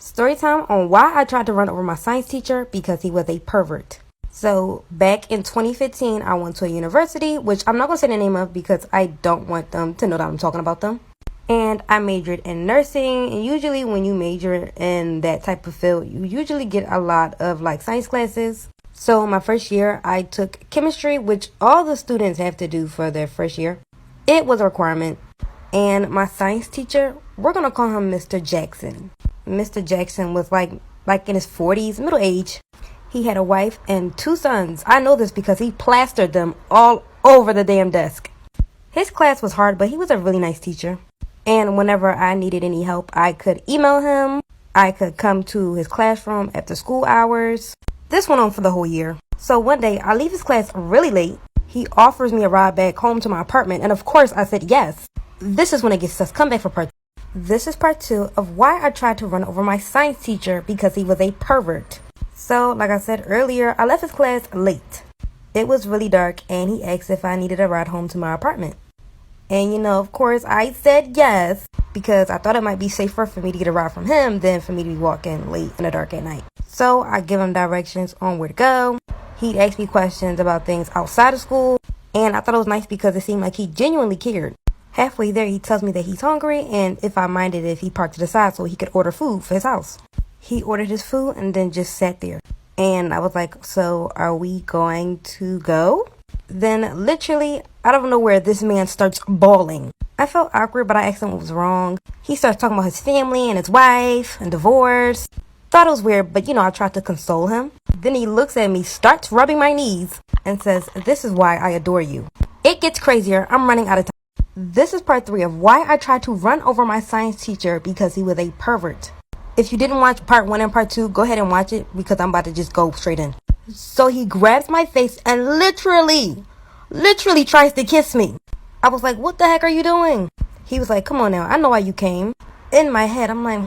Story time on why I tried to run over my science teacher because he was a pervert. So back in 2015, I went to a university, which I'm not going to say the name of because I don't want them to know that I'm talking about them. And I majored in nursing, and usually when you major in that type of field, you usually get a lot of science classes. So my first year, I took chemistry, which all the students have to do for their first year. It was a requirement. And my science teacher, we're going to call him Mr. Jackson. Mr. Jackson was like in his 40s, middle age. He had a wife and 2 sons. I know this because he plastered them all over the damn desk. His class was hard, but he was a really nice teacher. And whenever I needed any help, I could email him. I could come to his classroom after school hours. This went on for the whole year. So one day, I leave his class really late. He offers me a ride back home to my apartment, and of course, I said yes. This is when it gets sus. Come back for part 2. This is part 2 of why I tried to run over my science teacher because he was a pervert. So, like I said earlier, I left his class late. It was really dark, and he asked if I needed a ride home to my apartment. And of course, I said yes, because I thought it might be safer for me to get a ride from him than for me to be walking late in the dark at night. So, I give him directions on where to go. He'd ask me questions about things outside of school, and I thought it was nice because it seemed like he genuinely cared. Halfway there, he tells me that he's hungry and if I minded if he parked to the side so he could order food for his house. He ordered his food and then just sat there. And I was like, so are we going to go? Then literally, out of nowhere, this man starts bawling. I felt awkward, but I asked him what was wrong. He starts talking about his family and his wife and divorce. Thought it was weird, but I tried to console him. Then he looks at me, starts rubbing my knees, and says, "This is why I adore you." It gets crazier. I'm running out of time. This is part 3 of why I tried to run over my science teacher because he was a pervert. If you didn't watch part 1 and part 2, go ahead and watch it because I'm about to just go straight in. So he grabs my face and literally tries to kiss me. I was like, what the heck are you doing? He was like, come on now, I know why you came. In my head, I'm like,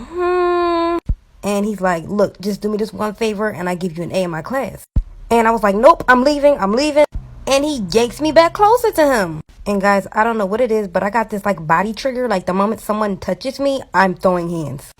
And he's like, look, just do me this one favor and I give you an A in my class. And I was like, nope, I'm leaving. And he yanks me back closer to him. And guys, I don't know what it is, but I got this body trigger. The moment someone touches me, I'm throwing hands.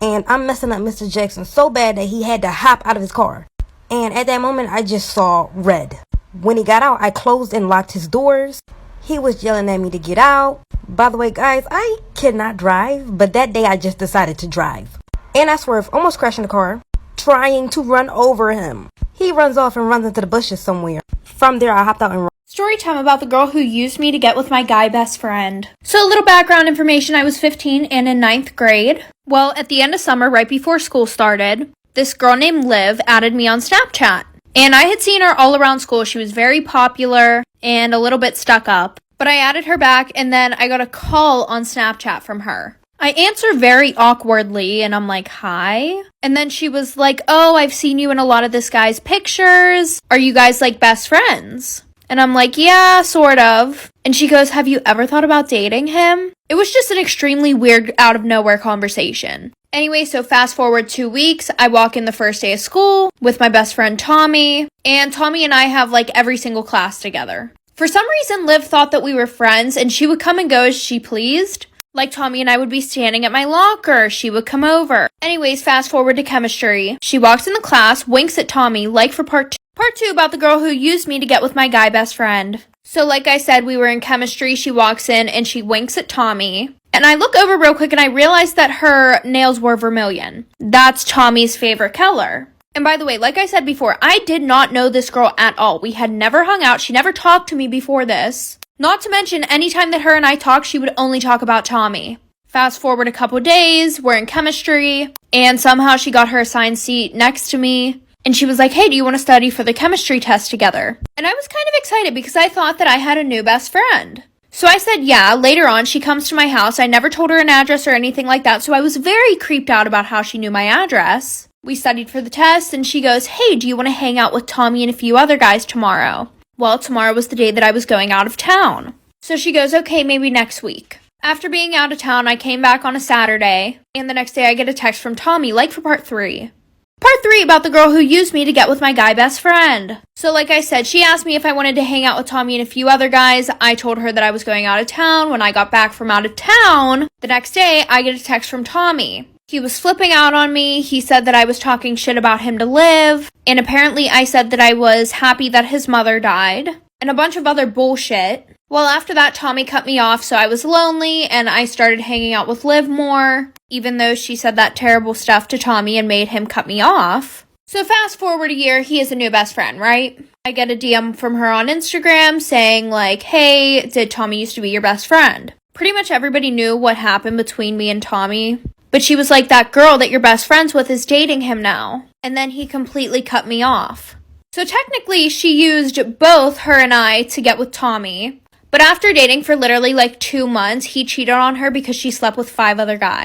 And I'm messing up Mr. Jackson so bad that he had to hop out of his car. And at that moment, I just saw red. When he got out, I closed and locked his doors. He was yelling at me to get out. By the way, guys, I cannot drive, but that day I just decided to drive. And I swerved, almost crashing the car, trying to run over him. He runs off and runs into the bushes somewhere. From there, I hopped out and ran. Story time about the girl who used me to get with my guy best friend. So a little background information, I was 15 and in 9th grade. Well, at the end of summer, right before school started, this girl named Liv added me on Snapchat. And I had seen her all around school. She was very popular and a little bit stuck up. But I added her back and then I got a call on Snapchat from her. I answer very awkwardly and I'm like, hi. And then she was like, oh, I've seen you in a lot of this guy's pictures. Are you guys best friends? And I'm like, yeah, sort of. And she goes, have you ever thought about dating him? It was just an extremely weird out of nowhere conversation. Anyway, so fast forward 2 weeks, I walk in the first day of school with my best friend Tommy. And Tommy and I have every single class together. For some reason, Liv thought that we were friends and she would come and go as she pleased. Tommy and I would be standing at my locker. She would come over. Anyways, fast forward to chemistry. She walks in the class, winks at Tommy, for part 2. Part 2 about the girl who used me to get with my guy best friend. So like I said, we were in chemistry. She walks in and she winks at Tommy. And I look over real quick and I realize that her nails were vermilion. That's Tommy's favorite color. And by the way, like I said before, I did not know this girl at all. We had never hung out. She never talked to me before this. Not to mention, anytime that her and I talked, she would only talk about Tommy. Fast forward a couple days, we're in chemistry, and somehow she got her assigned seat next to me. And she was like, hey, do you want to study for the chemistry test together? And I was kind of excited because I thought that I had a new best friend. So I said, yeah. Later on, she comes to my house. I never told her an address or anything like that, so I was very creeped out about how she knew my address. We studied for the test, and she goes, hey, do you want to hang out with Tommy and a few other guys tomorrow? Well, tomorrow was the day that I was going out of town. So she goes, okay, maybe next week. After being out of town, I came back on a Saturday, and the next day I get a text from Tommy, for part 3. Part 3 about the girl who used me to get with my guy best friend. So like I said, she asked me if I wanted to hang out with Tommy and a few other guys. I told her that I was going out of town. When I got back from out of town, the next day I get a text from Tommy. He was flipping out on me. He said that I was talking shit about him to Liv. And apparently I said that I was happy that his mother died. And a bunch of other bullshit. Well, after that, Tommy cut me off, so I was lonely, and I started hanging out with Liv more, even though she said that terrible stuff to Tommy and made him cut me off. So fast forward a year, he is a new best friend, right? I get a DM from her on Instagram saying like, hey, did Tommy used to be your best friend? Pretty much everybody knew what happened between me and Tommy. But she was like, that girl that you're best friends with is dating him now. And then he completely cut me off. So technically, she used both her and I to get with Tommy. But after dating for literally like 2 months, he cheated on her because she slept with 5 other guys.